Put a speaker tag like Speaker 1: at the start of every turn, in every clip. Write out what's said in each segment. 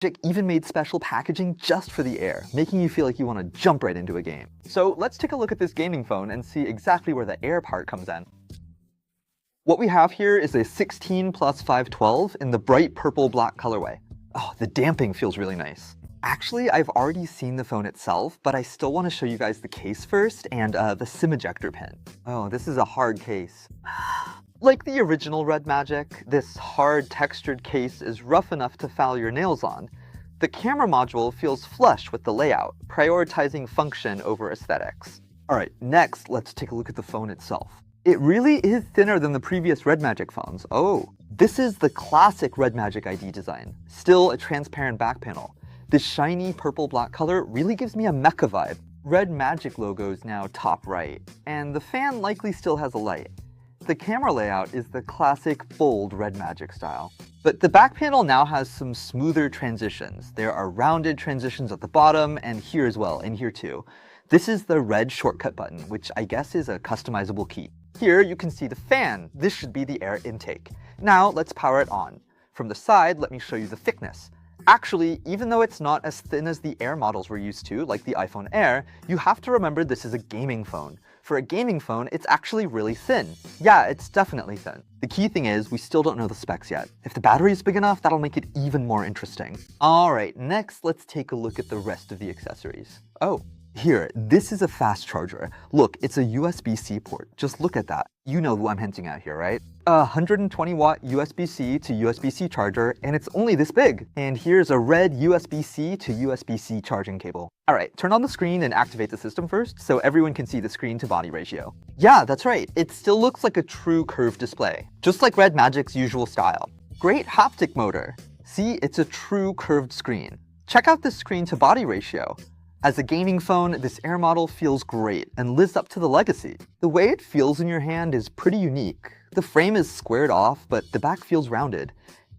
Speaker 1: REDMAGIC even made special packaging just for the Air, making you feel like you want to jump right into a game. So let's take a look at this gaming phone and see exactly where the Air part comes in. What we have here is a 16 plus 512 in the bright purple black colorway. Oh, the damping feels really nice. Actually, I've already seen the phone itself, but I still want to show you guys the case first and the SIM ejector pin. Oh, this is a hard case. Like the original REDMAGIC, this hard textured case is rough enough to foul your nails on. The camera module feels flush with the layout, prioritizing function over aesthetics. Alright, next let's take a look at the phone itself. It really is thinner than the previous REDMAGIC phones. Oh, this is the classic REDMAGIC ID design, still a transparent back panel. This shiny purple-black color really gives me a mecha vibe. REDMAGIC logo is now top right, and the fan likely still has a light. The camera layout is the classic bold REDMAGIC style. But the back panel now has some smoother transitions. There are rounded transitions at the bottom, and here as well, and here too. This is the red shortcut button, which I guess is a customizable key. Here you can see the fan. This should be the air intake. Now let's power it on. From the side, let me show you the thickness. Actually, even though it's not as thin as the Air models we're used to, like the iPhone Air, you have to remember this is a gaming phone. For a gaming phone, it's actually really thin. Yeah, it's definitely thin. The key thing is, we still don't know the specs yet. If the battery is big enough, that'll make it even more interesting. Alright, next let's take a look at the rest of the accessories. Oh, here, this is a fast charger. Look, it's a USB-C port. Just look at that. You know what I'm hinting at here, right? A 120 watt USB-C to USB-C charger, and it's only this big. And here's a red USB-C to USB-C charging cable. Alright, turn on the screen and activate the system first, so everyone can see the screen to body ratio. Yeah, that's right. It still looks like a true curved display, just like REDMAGIC's usual style. Great haptic motor. See, it's a true curved screen. Check out the screen to body ratio. As a gaming phone, this Air model feels great and lives up to the legacy. The way it feels in your hand is pretty unique. The frame is squared off, but the back feels rounded.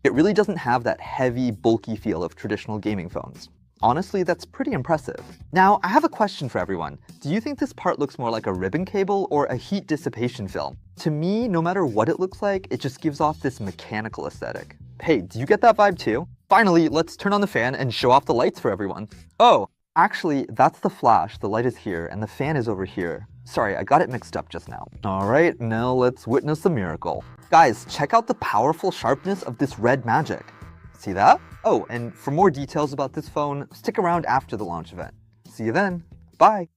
Speaker 1: It really doesn't have that heavy, bulky feel of traditional gaming phones. Honestly, that's pretty impressive. Now, I have a question for everyone. Do you think this part looks more like a ribbon cable or a heat dissipation film? To me, no matter what it looks like, it just gives off this mechanical aesthetic. Hey, do you get that vibe too? Finally, let's turn on the fan and show off the lights for everyone. Oh, actually, that's the flash. The light is here, and the fan is over here. Sorry, I got it mixed up just now. Alright, now let's witness the miracle. Guys, check out the powerful sharpness of this REDMAGIC. See that? Oh, and for more details about this phone, stick around after the launch event. See you then. Bye!